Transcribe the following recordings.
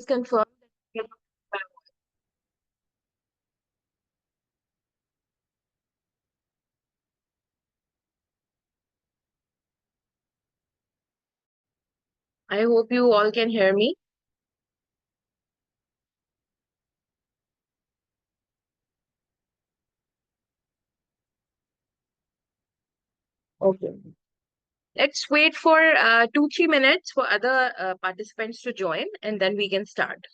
confirm that I hope you all can hear me. Okay. Let's wait for 2-3 minutes for other participants to join, and then we can start.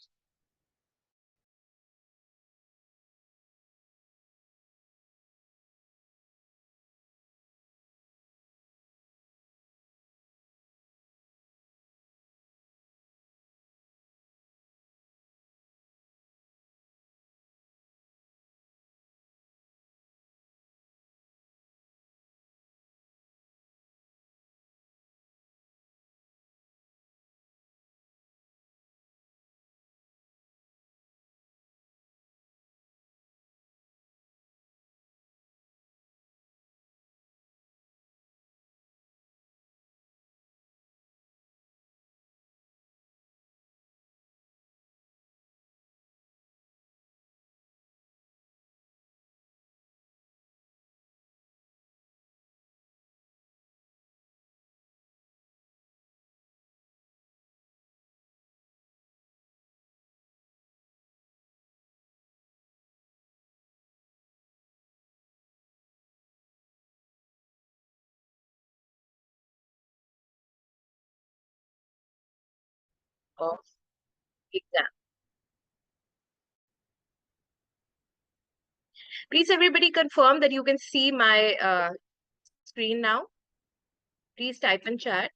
Of exam. Please, everybody, confirm that you can see my screen now. Please type in chat.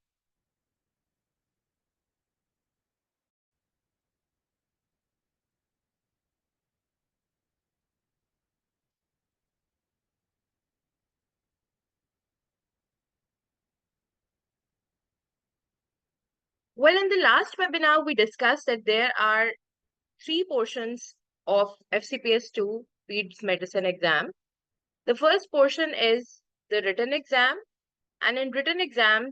Well, in the last webinar, we discussed that there are 3 portions of FCPS-2 Peds Medicine exam. The first portion is the written exam, and in written exam,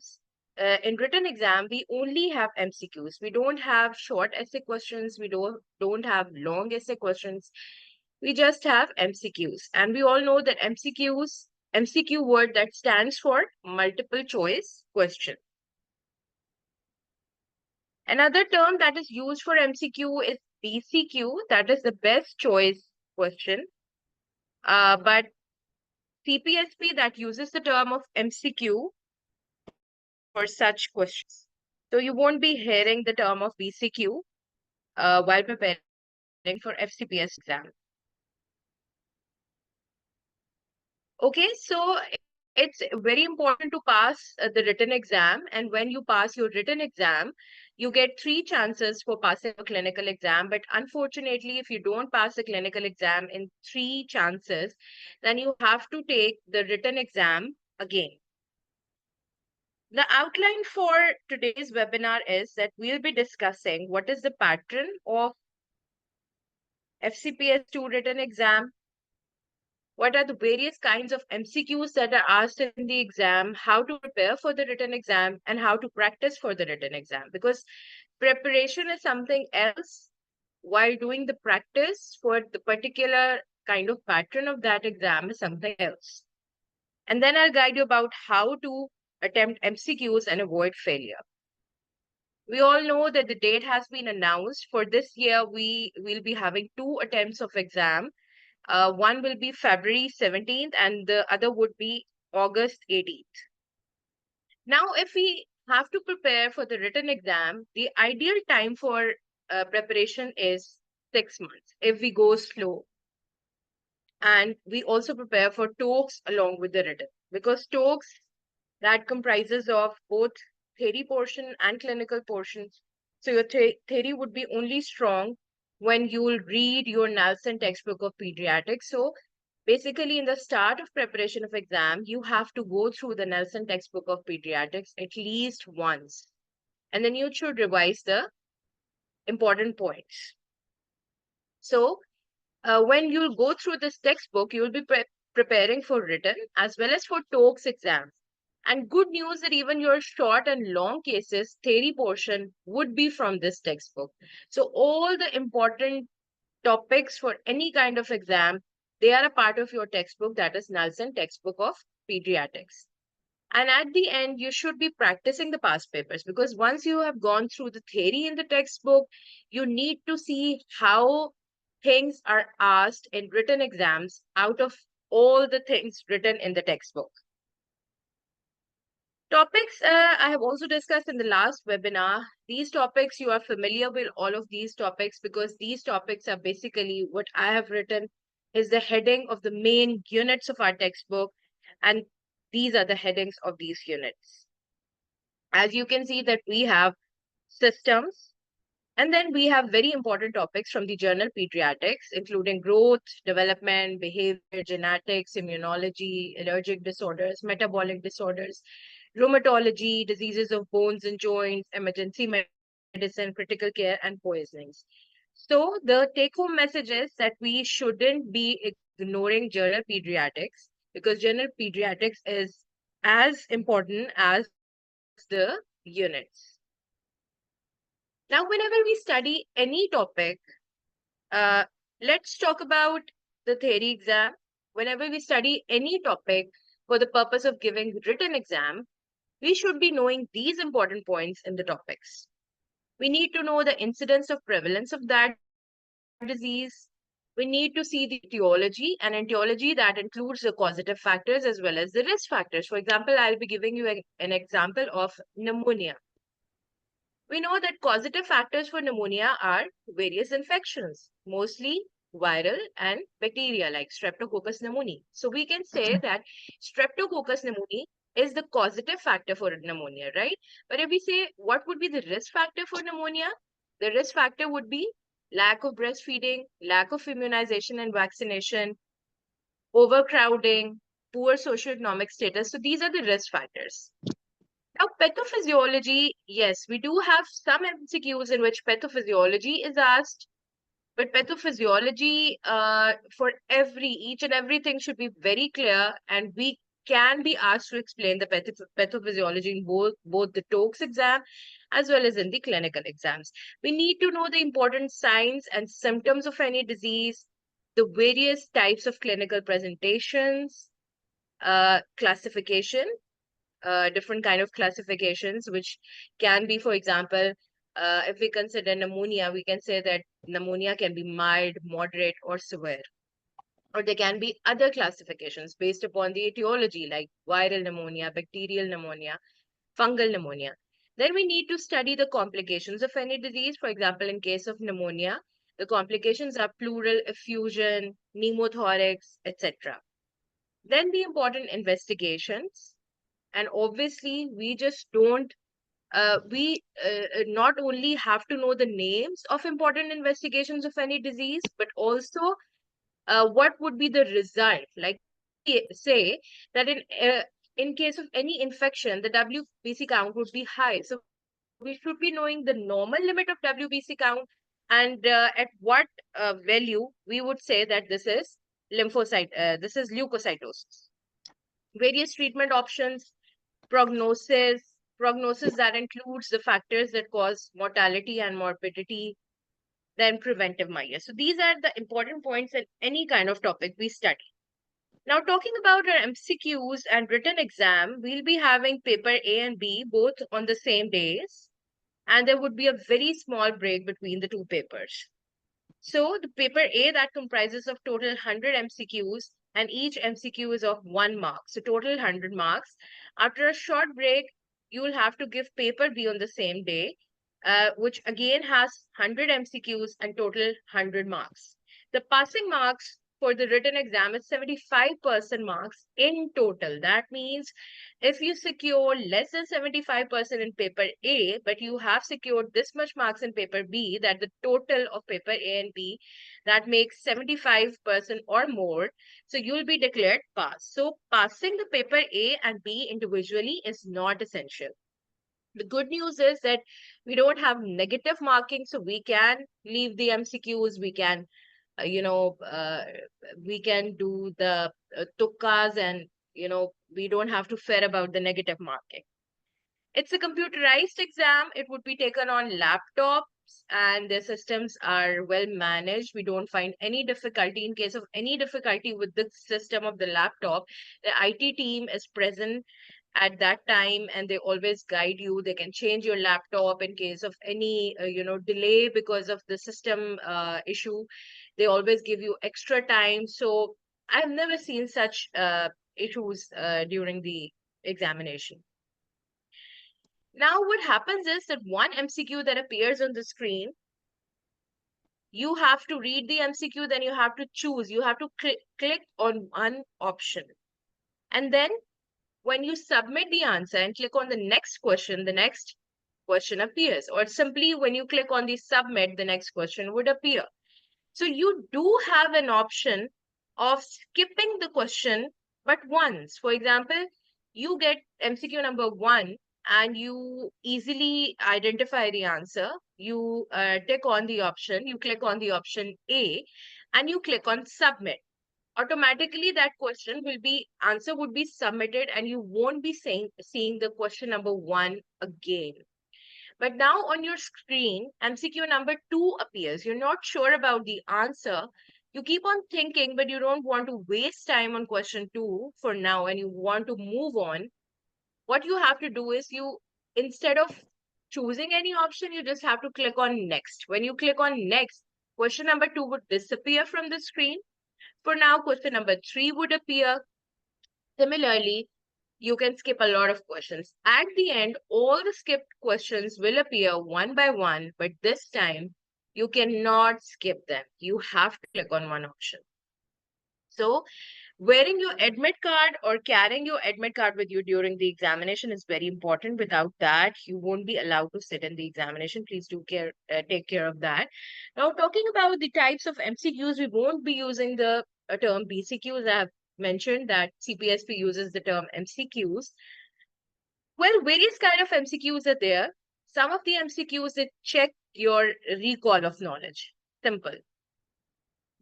we only have MCQs. We don't have short essay questions. We don't have long essay questions. We just have MCQs. And we all know that MCQ word that stands for multiple choice question. Another term that is used for MCQ is BCQ, that is the best choice question. But CPSP that uses the term of MCQ for such questions. So you won't be hearing the term of BCQ while preparing for FCPS exam. Okay, so it's very important to pass the written exam. And when you pass your written exam, you get 3 chances for passing a clinical exam. But unfortunately, if you don't pass the clinical exam in 3 chances, then you have to take the written exam again. The outline for today's webinar is that we'll be discussing what is the pattern of FCPS-2 written exam, what are the various kinds of MCQs that are asked in the exam, how to prepare for the written exam, and how to practice for the written exam. Because preparation is something else, while doing the practice for the particular kind of pattern of that exam is something else. And then I'll guide you about how to attempt MCQs and avoid failure. We all know that the date has been announced. For this year, we will be having 2 attempts of exam. One will be February 17th and the other would be August 18th. Now, if we have to prepare for the written exam, the ideal time for preparation is 6 months if we go slow. And we also prepare for TOEFs along with the written, because TOEFs, that comprises of both theory portion and clinical portions. So your theory would be only strong when you will read your Nelson textbook of pediatrics. So basically, in the start of preparation of exam, you have to go through the Nelson textbook of pediatrics at least once. And then you should revise the important points. So when you go through this textbook, you will be preparing for written as well as for TOEFs exam. And good news that even your short and long cases theory portion would be from this textbook. So all the important topics for any kind of exam, they are a part of your textbook, that is Nelson textbook of pediatrics. And at the end, you should be practicing the past papers, because once you have gone through the theory in the textbook, you need to see how things are asked in written exams out of all the things written in the textbook. Topics I have also discussed in the last webinar. These topics, you are familiar with all of these topics, because these topics are basically what I have written is the heading of the main units of our textbook. And these are the headings of these units. As you can see that we have systems, and then we have very important topics from the journal Pediatrics, including growth, development, behavior, genetics, immunology, allergic disorders, metabolic disorders, rheumatology, diseases of bones and joints, emergency medicine, critical care, and poisonings. So the take-home message is that we shouldn't be ignoring general pediatrics, because general pediatrics is as important as the units. Now, whenever we study any topic, let's talk about the theory exam. Whenever we study any topic for the purpose of giving written exam, we should be knowing these important points in the topics. We need to know the incidence of prevalence of that disease. We need to see the etiology, and etiology that includes the causative factors as well as the risk factors. For example, I'll be giving you an example of pneumonia. We know that causative factors for pneumonia are various infections, mostly viral and bacteria like Streptococcus pneumoniae. So we can say that Streptococcus pneumoniae is the causative factor for pneumonia, right? But if we say what would be the risk factor for pneumonia, the risk factor would be lack of breastfeeding, lack of immunization and vaccination, overcrowding, poor socioeconomic status. So these are the risk factors. Now, pathophysiology, yes, we do have some MCQs in which pathophysiology is asked, but pathophysiology for each and everything should be very clear, and we can be asked to explain the pathophysiology in both the TOEIC exam as well as in the clinical exams. We need to know the important signs and symptoms of any disease, the various types of clinical presentations, classification, different kind of classifications, which can be, for example, if we consider pneumonia, we can say that pneumonia can be mild, moderate, or severe. Or there can be other classifications based upon the etiology, like viral pneumonia, bacterial pneumonia, fungal pneumonia. Then we need to study the complications of any disease. For example, in case of pneumonia, the complications are pleural effusion, pneumothorax, etc. Then the important investigations. And obviously, we just don't, we not only have to know the names of important investigations of any disease, but also what would be the result. Like, say that in case of any infection, the WBC count would be high. So we should be knowing the normal limit of WBC count, and at what value we would say that this is this is leukocytosis. Various treatment options, prognosis that includes the factors that cause mortality and morbidity, then preventive measures. So these are the important points in any kind of topic we study. Now, talking about our MCQs and written exam, we'll be having paper A and B both on the same days, and there would be a very small break between the two papers. So the paper A, that comprises of total 100 MCQs, and each MCQ is of 1 mark. So total 100 marks. After a short break, you will have to give paper B on the same day, which again has 100 MCQs and total 100 marks. The passing marks for the written exam is 75% marks in total. That means if you secure less than 75% in paper A, but you have secured this much marks in paper B, that the total of paper A and B, that makes 75% or more. So you'll be declared pass. So passing the paper A and B individually is not essential. The good news is that we don't have negative marking, so we can leave the MCQs, we can, we can do the tukkas and, we don't have to fear about the negative marking. It's a computerized exam. It would be taken on laptops and the systems are well managed. We don't find any difficulty. In case of any difficulty with the system of the laptop, the IT team is present at that time and they always guide you. They can change your laptop in case of any delay because of the system issue. They always give you extra time. So I've never seen such issues during the examination. Now, what happens is that one MCQ that appears on the screen, you have to read the MCQ, then you have to choose. You have to click on one option. And then when you submit the answer and click on the next question, the next question appears. Or simply when you click on the submit, the next question would appear. So you do have an option of skipping the question, but once. For example, you get MCQ number 1 and you easily identify the answer. You tick on the option, you click on the option A, and you click on submit. Automatically that answer would be submitted and you won't be seeing the question number 1 again. But now on your screen, MCQ number 2 appears. You're not sure about the answer. You keep on thinking, but you don't want to waste time on question 2 for now and you want to move on. What you have to do is instead of choosing any option, you just have to click on next. When you click on next, question number 2 would disappear from the screen. For now, question number 3 would appear. Similarly, you can skip a lot of questions. At the end, all the skipped questions will appear one by one, but this time you cannot skip them. You have to click on one option. So wearing your admit card or carrying your admit card with you during the examination is very important. Without that, you won't be allowed to sit in the examination. Please take care of that. Now, talking about the types of MCQs, we won't be using the term BCQs. I have mentioned that CPSP uses the term MCQs. Well, various kind of MCQs are there. Some of the MCQs that check your recall of knowledge. Simple.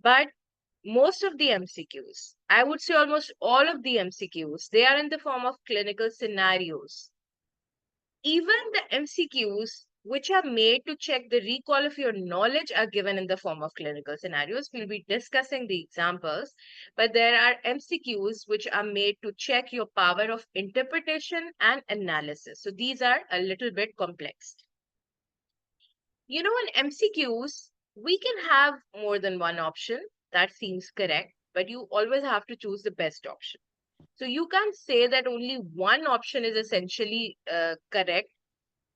But most of the MCQs, I would say almost all of the MCQs, they are in the form of clinical scenarios. Even the MCQs which are made to check the recall of your knowledge are given in the form of clinical scenarios. We'll be discussing the examples, but there are MCQs which are made to check your power of interpretation and analysis. So these are a little bit complex. In MCQs, we can have more than one option. That seems correct, but you always have to choose the best option. So you can't say that only one option is essentially correct.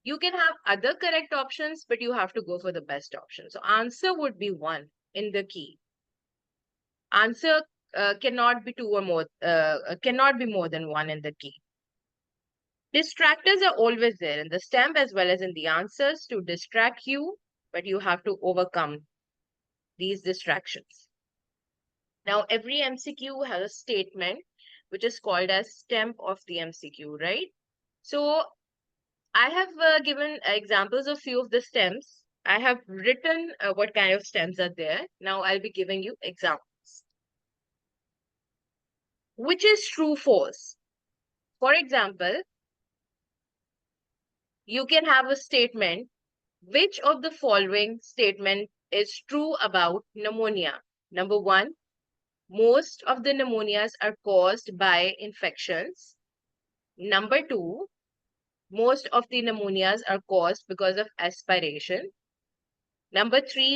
You can have other correct options, but you have to go for the best option. So answer would be 1 in the key. Answer cannot be 2 or more, cannot be more than 1 in the key. Distractors are always there in the stamp as well as in the answers to distract you, but you have to overcome these distractions. Now, every MCQ has a statement which is called as stamp of the MCQ, right? So I have given examples of few of the stems. I have written what kind of stems are there. Now I'll be giving you examples. Which is true, false? For example, you can have a statement. Which of the following statement is true about pneumonia? Number 1, most of the pneumonias are caused by infections. Number 2, most of the pneumonias are caused because of aspiration. Number 3,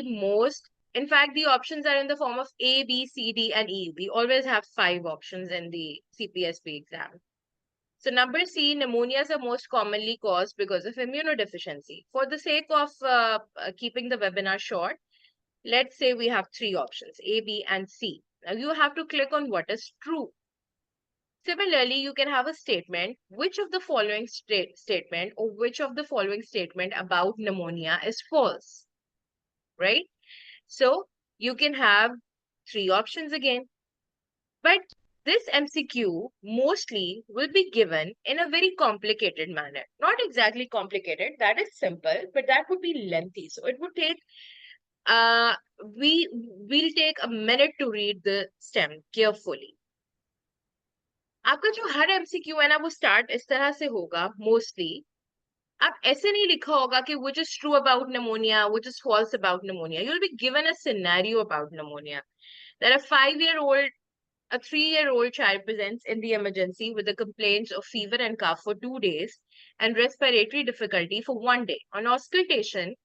in fact, the options are in the form of A, B, C, D, and E. We always have 5 options in the CPSP exam. So number C, pneumonias are most commonly caused because of immunodeficiency. For the sake of keeping the webinar short, let's say we have 3 options, A, B, and C. Now you have to click on what is true. Similarly, you can have a statement, which of the following statement or which of the following statement about pneumonia is false, right? So you can have 3 options again. But this MCQ mostly will be given in a very complicated manner. Not exactly complicated, that is simple, but that would be lengthy. So it would take, we'll take a minute to read the stem carefully. आपका जो हर MCQ है ना वो start इस तरह से होगा mostly. आप ऐसे नहीं लिखा होगा कि which is true about pneumonia, which is false about pneumonia. You'll be given a scenario about pneumonia. That a 5-year-old, a 3-year-old child presents in the emergency with the complaints of fever and cough for 2 days and respiratory difficulty for 1 day. On auscultation,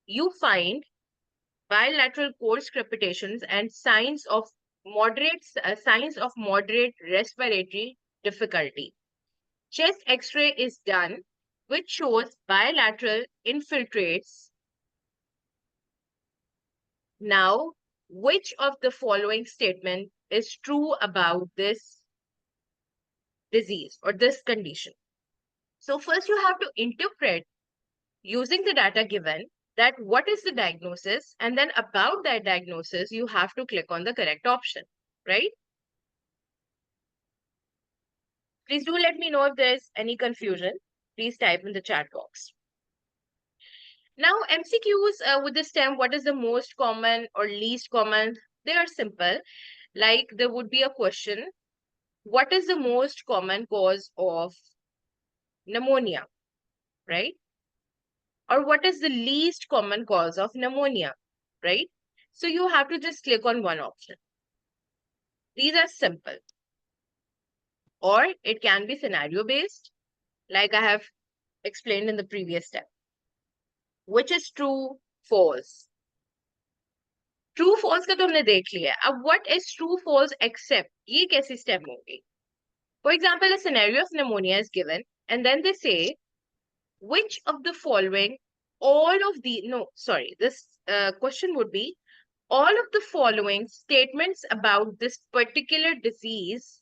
you find bilateral coarse crepitations and signs of moderate respiratory difficulty. Chest X-ray is done, which shows bilateral infiltrates. Now, which of the following statement is true about this disease or this condition? So first you have to interpret using the data given that what is the diagnosis, and then about that diagnosis, you have to click on the correct option, right? Please do let me know if there is any confusion. Please type in the chat box. Now, MCQs with the stem, what is the most common or least common? They are simple. Like there would be a question, what is the most common cause of pneumonia, right? Or what is the least common cause of pneumonia, right? So you have to just click on one option. These are simple. Or it can be scenario based, like I have explained in the previous step. Which is true, false? True, false का तो हमने देख लिया. अब what is true, false, except? ये कैसी step होगी? For example, a scenario of pneumonia is given, and then they say, which of the following, this question would be, all of the following statements about this particular disease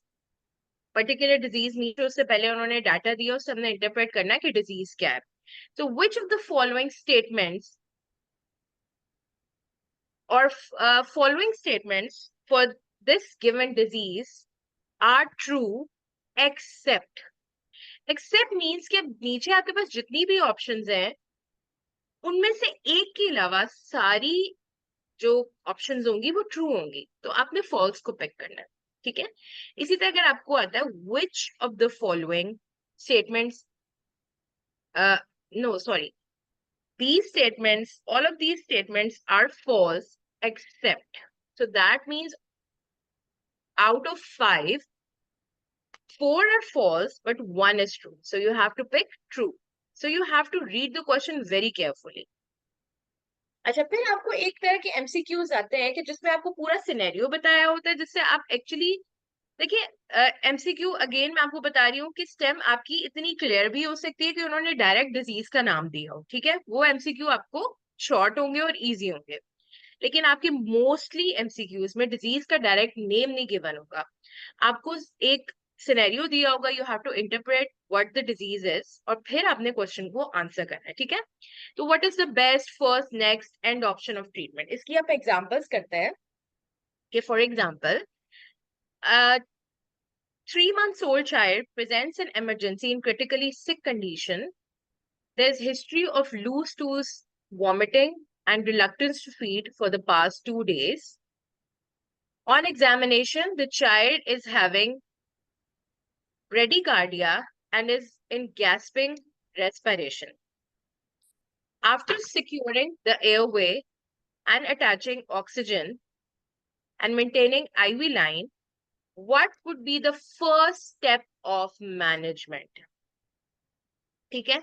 means उससे पहले उन्होंने data दिया, उससे हमने interpret करना है कि disease क्या है. So which of the following statements or following statements for this given disease are true except means कि नीचे आपके पास जितनी भी ऑप्शंस हैं उनमें से एक के अलावा सारी जो ऑप्शंस होंगी वो ट्रू होंगी, तो आपने फॉल्स को पिक करना है. ठीक है. इसी तरह अगर आपको आता है which of the following statements all of these statements are false except, so that means out of 5, 4 are false but 1 is true, so you have to pick true. So you have to read the question very carefully. अच्छा, फिर आपको एक तरह के MCQs आते हैं कि जिसमें आपको पूरा सिनेरियो बताया होता है, जिससे आप एक्चुअली देखिए, एमसीक्यू अगेन मैं आपको बता रही हूँ कि स्टेम आपकी इतनी क्लियर भी हो सकती है कि उन्होंने डायरेक्ट डिजीज का नाम दिया हो. ठीक है, वो एमसीक्यू आपको शॉर्ट होंगे और इजी होंगे, लेकिन आपके मोस्टली एमसीक्यूज में डिजीज का डायरेक्ट नेम नहीं गिवन होगा. आपको एक सिनेरियो दिया होगा, you have to interpret what the disease is, और फिर आपने क्वेश्चन को आंसर करना है. ठीक है. तो what is the best, first, next and option of treatment, इसकी आप एग्जांपल्स करते हैं कि for example 3-month-old child presents an emergency in critically sick condition. There's history of loose stools, vomiting, and reluctance to feed for the past 2 days. On examination, the child is having bradycardia and is in gasping respiration. After securing the airway and attaching oxygen and maintaining IV line, what would be the first step of management? ठीक है.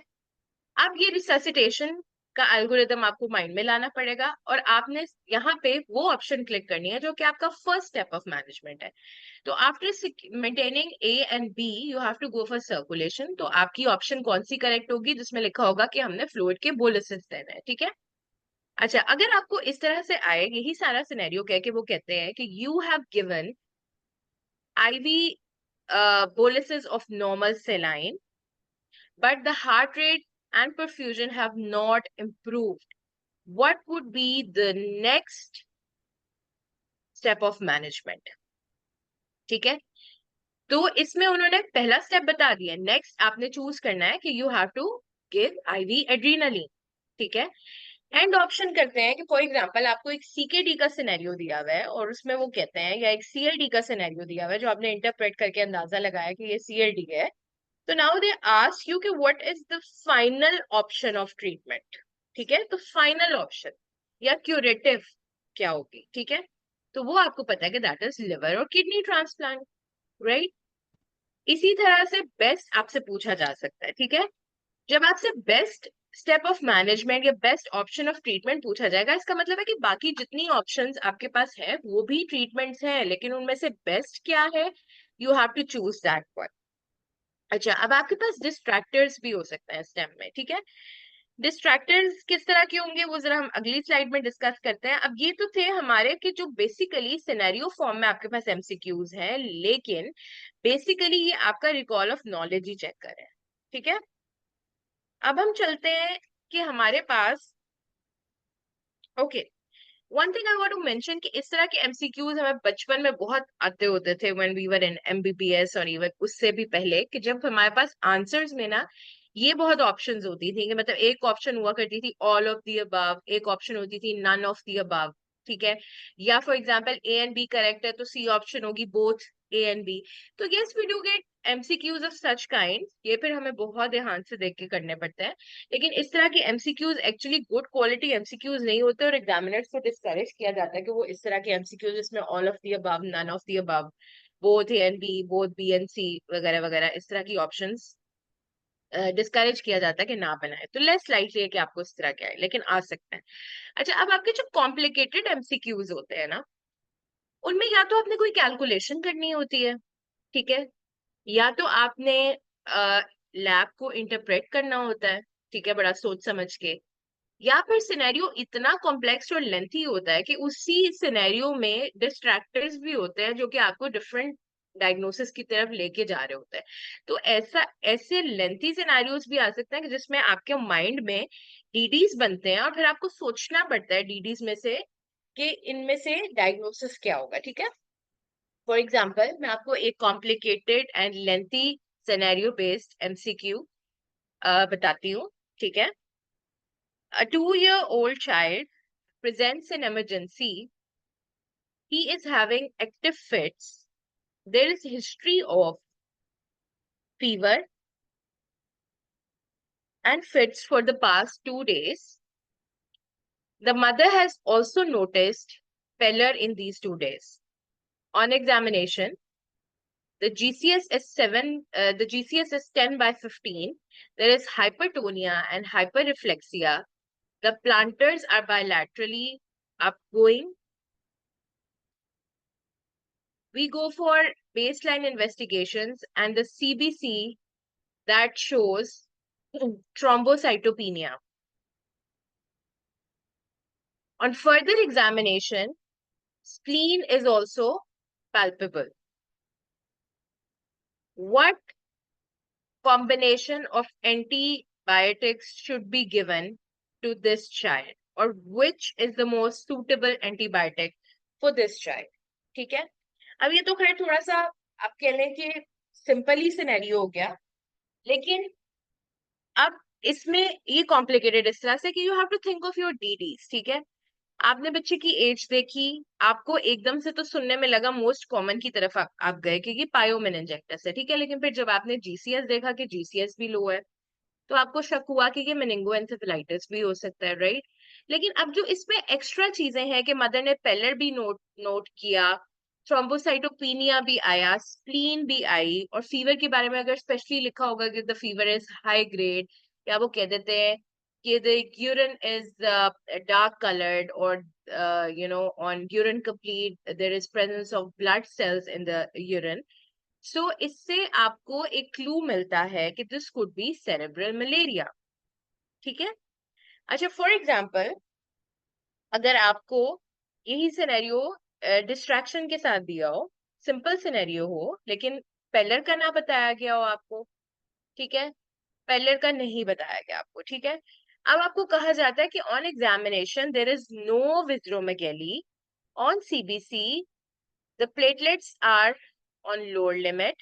अब ये resuscitation का algorithm आपको mind में लाना पड़ेगा और आपने यहाँ पे वो ऑप्शन क्लिक करनी है जो कि आपका फर्स्ट स्टेप ऑफ मैनेजमेंट है. तो after maintaining A and B you have to go for circulation. तो आपकी ऑप्शन कौन सी करेक्ट होगी जिसमें लिखा होगा कि हमने फ्लूइड के बोलसेस देना है. ठीक है. अच्छा, अगर आपको इस तरह से आए, यही सारा सिनेरियो कह के वो कहते हैं कि you have given IV boluses of normal saline, but the heart rate and perfusion have not improved. What would be the next step of management? ठीक है. तो इसमें उन्होंने पहला स्टेप बता दिया. नेक्स्ट आपने चूज करना है कि you have to give IV adrenaline. ठीक है. एंड ऑप्शन करते हैं कि फॉर एग्जांपल आपको एक सीकेडी का सिनेरियो दिया हुआ है और उसमें वो कहते हैं, या एक सीएलडी का सिनेरियो दिया हुआ है जो आपने इंटरप्रेट करके अंदाजा लगाया कि ये सीएलडी है। तो नाउ दे आस्क यू कि what is the final option of treatment. ठीक है, तो फाइनल ऑप्शन या क्यूरेटिव क्या होगी, ठीक है, तो वो आपको पता है कि दैट इज लिवर और किडनी ट्रांसप्लांट, राइट। इसी तरह से बेस्ट आपसे पूछा जा सकता है, ठीक है, जब आपसे बेस्ट स्टेप ऑफ मैनेजमेंट या बेस्ट ऑप्शन ऑफ ट्रीटमेंट पूछा जाएगा, इसका मतलब है कि बाकी जितनी ऑप्शंस आपके पास है वो भी ट्रीटमेंट्स हैं, लेकिन उनमें से बेस्ट क्या है, you have to choose that one. अच्छा, अब आपके पास डिस्ट्रैक्टर्स भी हो सकते हैं स्टेम में, ठीक है। डिस्ट्रैक्टर्स किस तरह के होंगे वो जरा हम अगली स्लाइड में डिस्कस करते हैं। अब ये तो थे हमारे कि जो बेसिकली सिनेरियो फॉर्म में आपके पास एमसीक्यूज हैं, लेकिन बेसिकली ये आपका रिकॉल ऑफ नॉलेज ही चेक कर रहे हैं, ठीक है। अब हम चलते हैं कि हमारे पास, okay, one thing I want to mention कि इस तरह के एमसीक्यूज हमें बचपन में बहुत आते होते थे when we were in MBBS, और इवन उससे भी पहले, कि जब हमारे पास आंसर्स में ना ये बहुत ऑप्शंस होती थी, कि मतलब एक ऑप्शन हुआ करती थी ऑल ऑफ द अबव, एक ऑप्शन होती थी नन ऑफ द अबव, ठीक है, या for example A and B correct है तो सी ऑप्शन होगी बोथ ए एंड बी। तो yes we do get MCQs of such kind, ये फिर हमें बहुत ध्यान से देख के करने पड़ते हैं। लेकिन इस तरह के MCQs actually good quality MCQs नहीं होते, और एग्जामिनर्स को डिस्करेज किया जाता है कि वो इस तरह के एमसीक्यूज जिसमें all of the above, none of the above, both A and B, both B and C वगैरह वगैरह, इस तरह की ऑप्शंस डिस्करेज किया जाता है कि ना बनाए। तो लेस लाइटली है कि आपको इस तरह के आए, लेकिन आ सकते हैं। अच्छा, अब आपके जो कॉम्प्लिकेटेड एमसीक्यूज होते हैं ना, उनमें या तो आपने कोई कैलकुलेशन करनी होती है, ठीक है, या तो आपने लैब को इंटरप्रेट करना होता है, ठीक है, बड़ा सोच समझ के, या फिर सिनेरियो इतना कॉम्प्लेक्स और लेंथी होता है कि उसी सिनेरियो में डिस्ट्रैक्टर्स भी होते हैं जो कि आपको डिफरेंट डायग्नोसिस की तरफ लेके जा रहे होते हैं। तो ऐसे लेंथी सिनेरियोस भी आ सकते हैं कि जिसमें आपके माइंड में डीडीज बनते हैं और फिर आपको सोचना पड़ता है डीडीज में से कि इनमें से डायग्नोसिस क्या होगा, ठीक है। फॉर एग्जाम्पल मैं आपको एक complicated and lengthy scenario based MCQ बताती हूँ, ठीक है। A 2-year-old child presents in emergency. He is having active fits. There is history of fever and fits for the past 2 days. The mother has also noticed pallor in these 2 days. On examination, the GCS is 7. The GCS is 10/15. There is hypertonia and hyperreflexia. The planters are bilaterally upgoing. We go for baseline investigations and the CBC that shows thrombocytopenia. On further examination, spleen is also palpable. What combination of antibiotics should be given to this child, or which is the most suitable antibiotic for this child? ठीक है, अब ये तो खैर थोड़ा सा आप कह लें कि सिंपल ही सिनेरियो हो गया, लेकिन अब इसमें ये कॉम्प्लिकेटेड इस तरह से कि you have to think of your DDs, ठीक है। आपने बच्चे की एज देखी, आपको एकदम से तो सुनने में लगा मोस्ट कॉमन की तरफ आप गए क्योंकि पायोमेनिंजाइटिस है, ठीक है, लेकिन फिर जब आपने जीसीएस देखा कि जीसीएस भी लो है, तो आपको शक हुआ कि ये मेनिंगोएन्सेफेलाइटिस भी हो सकता है, राइट। लेकिन अब जो इसमें एक्स्ट्रा चीजें हैं कि मदर ने पेलर भी नोट नोट किया, थ्रोम्बोसाइटोपिनिया भी आया, स्प्लीन भी आई, और फीवर के बारे में अगर स्पेशली लिखा होगा कि the fever is high grade, या वो कह देते हैं कि the urine is dark coloured, और on urine complete there is presence of blood cells in the urine. सो इससे आपको एक क्लू मिलता है कि this could be cerebral malaria, ठीक है। अच्छा, फॉर एग्जाम्पल अगर आपको यही सिनेरियो डिस्ट्रैक्शन के साथ दिया हो, सिंपल सिनेरियो हो, लेकिन पेलर का ना बताया गया हो आपको, ठीक है, पेलर का नहीं बताया गया आपको, ठीक है। अब आपको कहा जाता है कि on examination there is no visceromegaly, on CBC the platelets are on lower limit,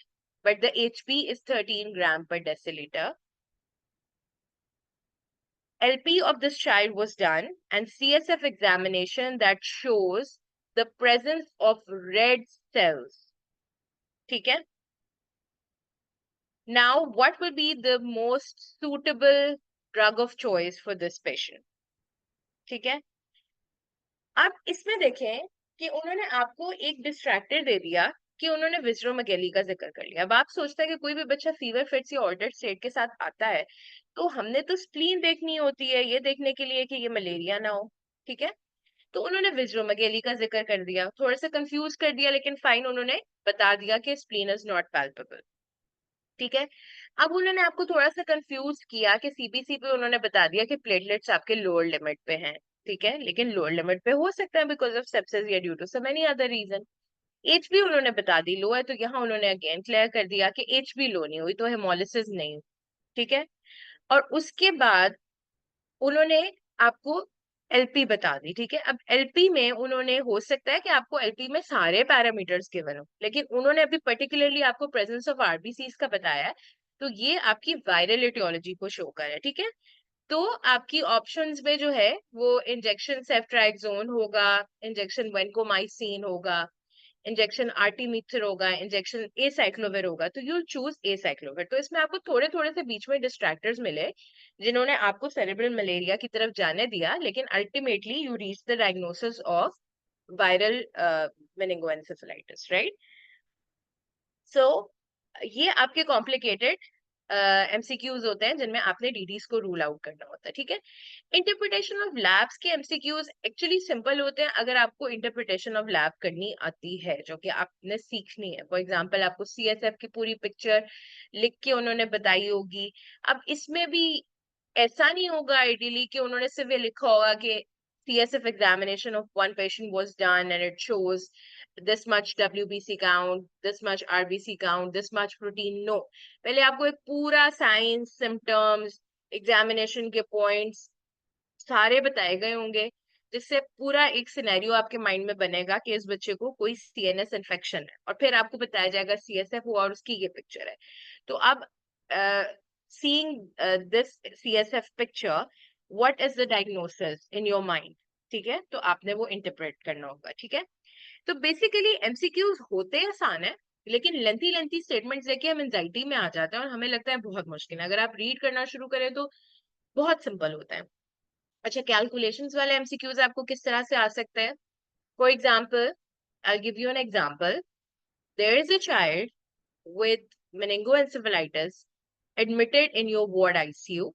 but the HP is 13 gram per deciliter. LP of this child was done and CSF examination that shows the presence of red cells. ठीक है? Now, what will be the most suitable drug of choice for this patient? ठीक है? अब इसमें देखें कि उन्होंने आपको एक डिस्ट्रैक्टर दे दिया कि उन्होंने विजरोमेगेली का जिक्र कर लिया। अब आप सोचते हैं कि कोई भी बच्चा फीवर फिट्स या ऑर्डर्ड स्टेट के साथ आता है तो हमने तो स्प्लीन देखनी होती है ये देखने के लिए कि ये मलेरिया ना हो। ठीक है, तो उन्होंने विजरोमेगेली का जिक्र कर दिया, थोड़ा सा कंफ्यूज कर दिया, लेकिन फाइन उन्होंने बता दिया कि स्प्लीन इज नॉट पैल्पेबल। ठीक है, अब उन्होंने आपको थोड़ा सा कंफ्यूज किया कि सीबीसी पे उन्होंने बता दिया कि प्लेटलेट्स आपके लोअर लिमिट पे हैं। ठीक है, लेकिन लोअर लिमिट पे हो सकता है बिकॉज ऑफ सेप्सिस या due to some any other reason. H B उन्होंने बता दी लो है, तो यहाँ उन्होंने अगेन क्लियर कर दिया कि एच बी लो नहीं हुई तो हेमोलिसिस नहीं। ठीक है, और उसके बाद उन्होंने आपको एलपी बता दी। ठीक है, अब एलपी में उन्होंने हो सकता है कि आपको एलपी में सारे पैरामीटर्स गिवन हो, लेकिन उन्होंने अभी पर्टिकुलरली आपको प्रेजेंस ऑफ आरबीसीज का बताया है, तो ये आपकी वायरल एटियोलॉजी को शो कर है। ठीक है, तो आपकी ऑप्शंस में जो है वो इंजेक्शन सेफ्ट्राइक्सोन होगा, इंजेक्शन वेनकोमाइसिन होगा, इंजेक्शन आर्टिमीथर होगा, इंजेक्शन एसाइक्लोविर होगा, तो यू चूज एसाइक्लोविर। तो इसमें आपको थोड़े थोड़े से बीच में डिस्ट्रैक्टर्स मिले जिन्होंने आपको सेरेब्रल मलेरिया की तरफ जाने दिया, लेकिन ultimately you reach the diagnosis of viral meningoencephalitis, right? So ये आपके कॉम्प्लिकेटेड एमसीक्यूज होते हैं जिनमें आपने डीडीज को रूल आउट करना होता है। ठीक है, इंटरप्रिटेशन ऑफ लैब्स के एमसीक्यूज एक्चुअली सिंपल होते हैं अगर आपको इंटरप्रिटेशन ऑफ लैब करनी आती है, जो कि आपने सीखनी है। फॉर एग्जांपल आपको सीएसएफ की पूरी पिक्चर लिख के उन्होंने बताई होगी। अब इसमें भी ऐसा नहीं होगा आइडियली कि उन्होंने सिर्फ ये लिखा होगा कि CSF examination of one patient was done and it shows this much WBC count, this much RBC count, this much protein. No, पहले आपको एक पूरा साइंस, सिम्टम्स, एग्जामिनेशन के पॉइंट्स सारे बताए गए होंगे, जिससे पूरा एक सिनेरियो आपके माइंड में बनेगा कि इस बच्चे को कोई CNS इन्फेक्शन है, और फिर आपको बताया जाएगा CSF हुआ और उसकी ये पिक्चर है। तो अब seeing this CSF picture, what is the diagnosis in your mind? ठीक है, तो आपने वो इंटरप्रेट करना होगा। ठीक है, तो बेसिकली एमसीक्यूज होते आसान है, लेकिन लेंथी लेंथी स्टेटमेंट्स लेके हम एंजाइटी में आ जाते हैं और हमें लगता है बहुत मुश्किल है। अगर आप रीड करना शुरू करें तो बहुत सिंपल होता है। अच्छा, कैलकुलेशंस वाले एमसीक्यूज आपको किस तरह से आ सकते हैं? For example, I give you an example. There is a child with meningoencephalitis admitted in your ward ICU.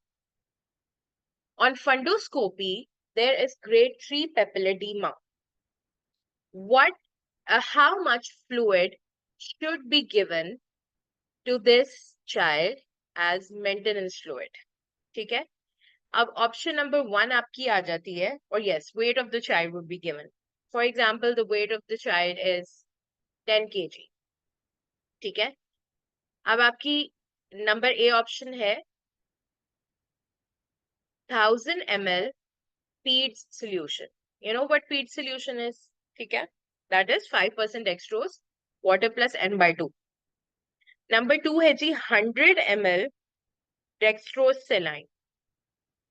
On fundoscopy, there is grade 3 papilledema. How much fluid should be given to this child as maintenance fluid? ठीक है, अब option number 1 आपकी आ जाती है, और yes, weight of the child would be given. For example, the weight of the child is 10 kg. ठीक है, अब आपकी नंबर ए ऑप्शन है 1000 ml Paeds solution. You know what Paeds solution is? ठीक है, that is 5% dextrose, water plus N by 2. Number 2 है जी 100 ml dextrose saline.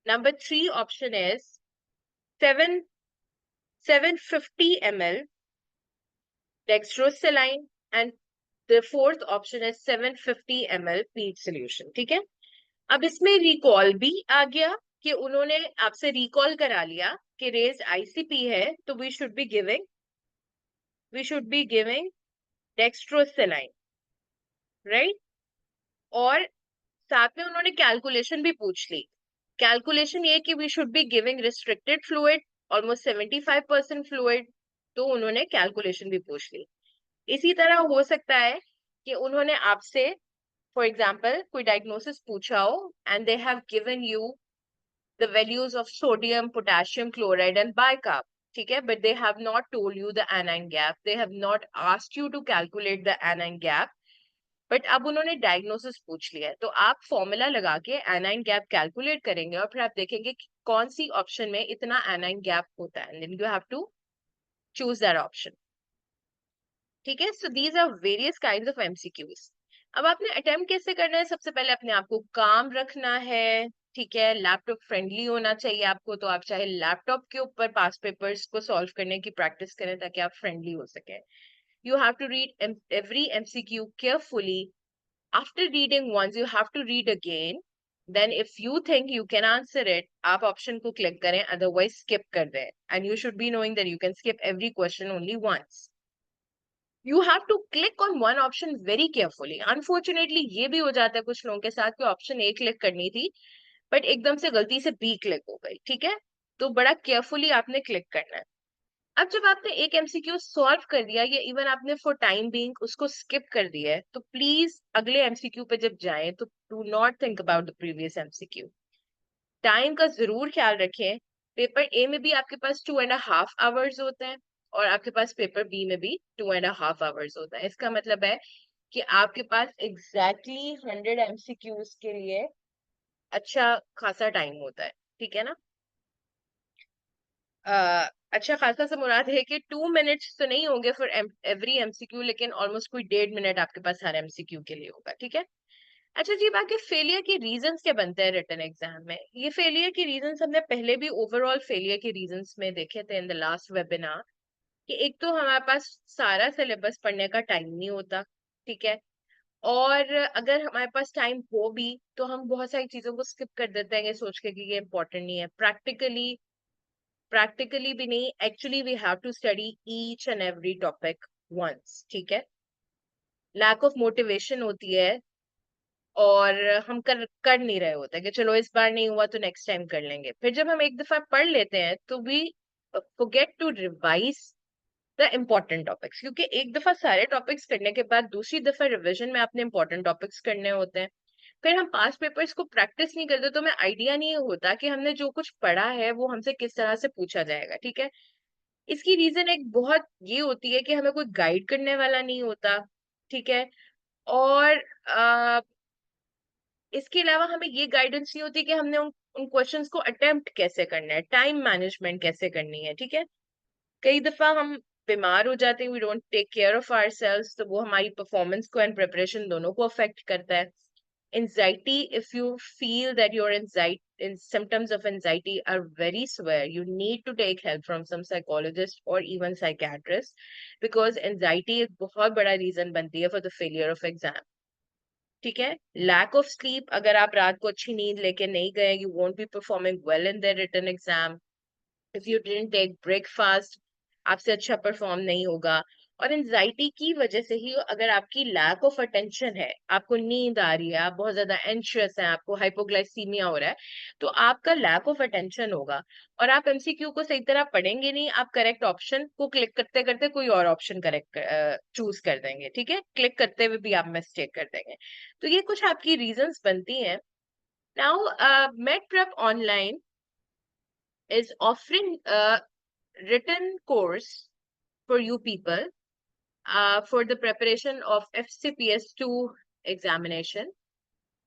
Number 3 option is 750 ml dextrose saline, and the fourth option is 750 ml Paeds solution. ठीक है, अब इसमें recall भी आ गया कि उन्होंने आपसे रिकॉल करा लिया कि रेज आईसीपी है, तो we should be giving dextrose, राइट? और साथ में उन्होंने कैलकुलेशन भी पूछ ली। कैलकुलेशन ये कि we should be giving restricted fluid, almost 75% fluid, तो उन्होंने कैलकुलेशन भी पूछ ली। इसी तरह हो सकता है कि उन्होंने आपसे फॉर एग्जाम्पल कोई डायग्नोसिस पूछा हो and they have given you the values of sodium, potassium chloride and bicarb. ठीक है, but they have not told you the anion gap. They have not asked you to calculate the anion gap. But अब उन्होंने diagnosis पूछ लिया है, तो आप formula लगा के एनाइन गैप कैलकुलेट करेंगे और फिर आप देखेंगे कि कौन सी ऑप्शन में इतना एनाइन गैप होता है, then you have to choose that option. ठीक है, so these are various kinds of MCQs. अब आपने अटेम्प्ट कैसे करना है? सबसे पहले अपने आप को काम रखना है। ठीक है, लैपटॉप फ्रेंडली होना चाहिए आपको, तो आप चाहे लैपटॉप के ऊपर पास पेपर्स को सॉल्व करने की प्रैक्टिस करें ताकि आप फ्रेंडली हो सके. You have to read every MCQ carefully. After reading once, you have to read again. Then if you think you can answer it, आप option को click करें, otherwise skip कर दें. And you should be knowing that you can skip every question only once. You have to click on one option very carefully. Unfortunately, ये भी हो जाता है कुछ लोगों के साथ कि option A क्लिक करनी थी, but एकदम से गलती से B क्लिक हो गई, ठीक है? तो बड़ा carefully आपने क्लिक करना है. अब जब आपने एक एमसीक्यू सॉल्व कर दिया या इवन आपने फॉर टाइम बीइंग उसको स्किप कर दिया है, तो प्लीज अगले एमसीक्यू पे जब जाएं तो do not think about the previous MCQ. Time का जरूर ख्याल रखें. पेपर ए में भी आपके पास 2.5 आवर्स होते हैं और आपके पास पेपर बी में भी 2.5 आवर्स होता है. इसका मतलब है कि आपके पास एग्जैक्टली 100 एमसीक्यूज के लिए अच्छा खासा टाइम होता है, ठीक है ना? अच्छा खासा से मुराद है कि 2 मिनट्स तो नहीं होंगे फॉर एवरी एमसीक्यू, लेकिन ऑलमोस्ट कोई 1.5 मिनट आपके पास हर एमसीक्यू के लिए होगा, ठीक है? अच्छा जी, बाकी फेलियर के रीजंस क्या बनते हैं रिटन एग्जाम में? ये फेलियर के रीजंस हमने पहले भी ओवरऑल फेलियर के रीजंस में देखे थे इन द लास्ट वेबिनार. कि एक तो हमारे पास सारा सिलेबस पढ़ने का टाइम नहीं होता, ठीक है? और अगर हमारे पास टाइम हो भी तो हम बहुत सारी चीजों को स्किप कर देते हैं ये सोच के कि ये इंपॉर्टेंट नहीं है. प्रैक्टिकली भी नहीं, actually we have to study each and every topic once, ठीक है? लैक ऑफ मोटिवेशन होती है और हम कर नहीं रहे होते कि चलो इस बार नहीं हुआ तो नेक्स्ट टाइम कर लेंगे. फिर जब हम एक दफा पढ़ लेते हैं तो we forget to revise the important topics, क्योंकि एक दफा सारे टॉपिक्स करने के बाद दूसरी दफा रिवीजन में आपने इम्पोर्टेंट टॉपिक्स करने होते हैं. फिर हम पास पेपर्स को प्रैक्टिस नहीं करते तो हमें आइडिया नहीं होता कि हमने जो कुछ पढ़ा है वो हमसे किस तरह से पूछा जाएगा, ठीक है? इसकी रीजन एक बहुत ये होती है कि हमें कोई गाइड करने वाला नहीं होता, ठीक है? और इसके अलावा हमें ये गाइडेंस नहीं होती कि हमने उन क्वेश्चंस को अटेम्प्ट कैसे करना है, टाइम मैनेजमेंट कैसे करनी है, ठीक है? कई दफा हम बीमार हो जाते हैं, we don't take care of ourselves, तो वो हमारी परफॉर्मेंस को एंड प्रिपरेशन दोनों को अफेक्ट करता है. Anxiety, if you feel that your anxiety and symptoms of anxiety are very severe, you need to take help from some psychologist or even psychiatrist, because anxiety एक बहुत बड़ा reason बनती है for the failure of exam, ठीक है? Lack of sleep, अगर आप रात को अच्छी नींद लेके नहीं गए, you won't be performing well in the written exam. If you didn't take breakfast, आपसे अच्छा परफॉर्म नहीं होगा. और एंजाइटी की वजह से ही अगर आपकी लैक ऑफ अटेंशन है, आपको नींद आ रही है, आप बहुत ज्यादा एंशियस हैं, आपको हाइपोग्लाइसीमिया हो रहा है, तो आपका लैक ऑफ अटेंशन होगा और आप एमसीक्यू को सही तरह पढ़ेंगे नहीं. आप करेक्ट ऑप्शन को क्लिक करते करते कोई और ऑप्शन करेक्ट चूज कर देंगे, ठीक है? क्लिक करते हुए भी आप मिस्टेक कर देंगे. तो ये कुछ आपकी रीजंस बनती हैं. Now MedPrep online is offering a written course for you people for the preparation of FCPS-2 examination,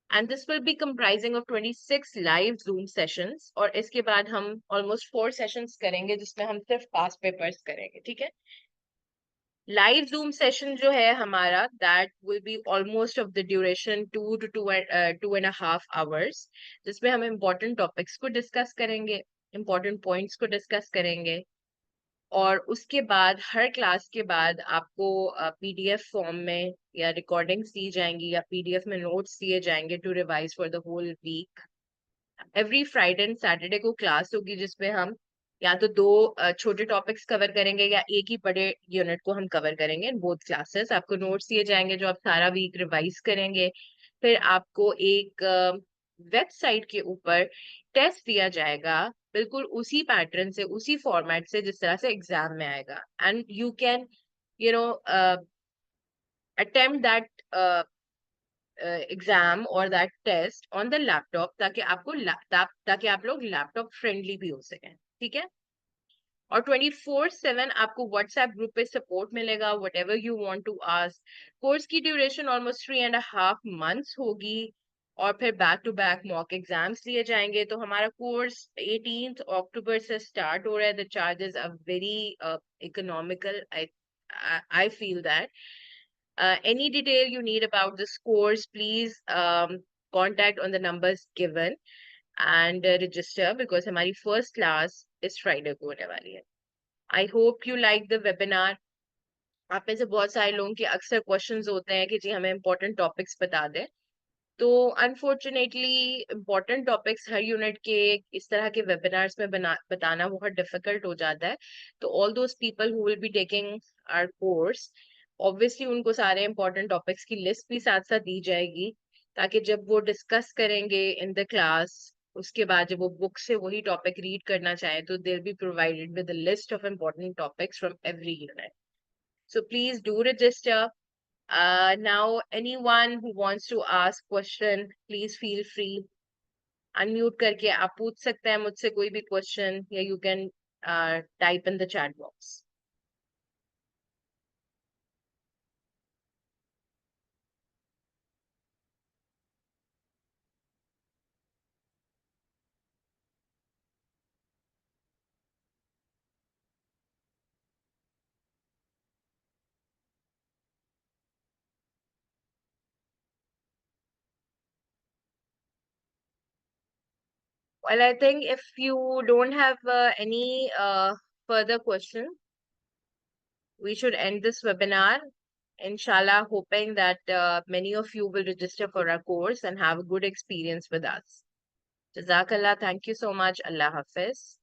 and this will be comprising of 26 live Zoom sessions. और इसके बाद हम almost 4 sessions करेंगे जिसमें हम सिर्फ past papers करेंगे, ठीक है? लाइव जूम सेशन जो है हमारा, that will be almost of the duration 2 to 2.5 hours, जिसमें हम इम्पोर्टेंट टॉपिक्स को डिस्कस करेंगे, इम्पोर्टेंट पॉइंट्स को डिस्कस करेंगे. और उसके बाद हर क्लास के बाद आपको पीडीएफ फॉर्म में या रिकॉर्डिंग्स दी जाएंगी या पीडीएफ में नोट्स दिए जाएंगे to revise for the whole week. Every Friday and Saturday को क्लास होगी जिसपे हम या तो दो छोटे टॉपिक्स कवर करेंगे या एक ही बड़े यूनिट को हम कवर करेंगे इन बोथ क्लासेस. आपको नोट्स दिए जाएंगे जो आप सारा वीक रिवाइज करेंगे. फिर आपको एक वेबसाइट के ऊपर टेस्ट दिया जाएगा बिल्कुल उसी पैटर्न से, उसी फॉर्मेट से जिस तरह से एग्जाम में आएगा. And you can you know attempt that exam और that test on the laptop ताकि ताकि आप लोग लैपटॉप फ्रेंडली भी हो सकें, ठीक है? और 24/7 आपको व्हाट्सएप ग्रुप पे सपोर्ट मिलेगा, whatever you want to ask. Course की ड्यूरेशन ऑलमोस्ट 3.5 months होगी और फिर back to back mock exams लिए जाएंगे. तो हमारा कोर्स 18 अक्टूबर से स्टार्ट हो रहा है. The charges are very economical. I feel that. Any detail you need about this course, please contact on the numbers given. and register, because हमारी first class इस Friday को होने वाली है. I hope you like the webinar. आप में से बहुत सारे लोगों के अक्सर क्वेश्चंस होते हैं कि जी हमें important topics बता दें. तो अनफॉर्चुनेटली इम्पोर्टेंट टॉपिक्स हर यूनिट के इस तरह के वेबिनार्स में बताना बहुत डिफिकल्ट हो जाता है. तो all those people who will be taking our course, obviously उनको सारे इम्पोर्टेंट टॉपिक्स की लिस्ट भी साथ साथ दी जाएगी, ताकि जब वो डिस्कस करेंगे इन द क्लास, उसके बाद जब वो बुक से वही टॉपिक रीड करना चाहे तो they will be provided with a list of important topics from every unit. So please do register. Now, anyone who wants to ask question, please feel free. Unmute करके आप पूछ सकते हैं मुझसे कोई भी question, या you can type in the chat box. Well, I think if you don't have any further question, we should end this webinar. Inshallah, hoping that many of you will register for our course and have a good experience with us. Jazakallah. Thank you so much. Allah Hafiz.